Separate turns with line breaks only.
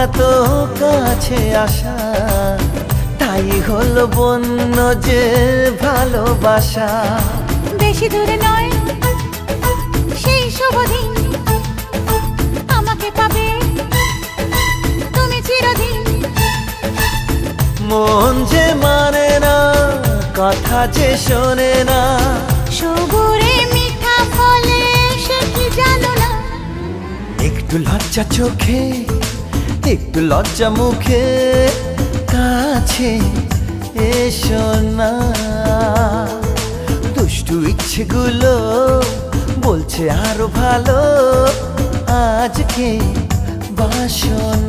এত কাছে আসা, তাই হলো বন্য যে ভালোবাসা।
বেশি দূরে নয় সেই শুভ দিন, আমাকে পাবে তুমি চিরদিন।
মন যে মানে না, কথা যে শোনে না,
সবুরে মিঠা ফলে সে কি জানো না।
একটু লজ্জা চোখে, একটু লজ্জা মুখে, কাছে এসো না। দুষ্টু ইচ্ছেগুলো বলছে আরো ভালো, আজকে বাসন।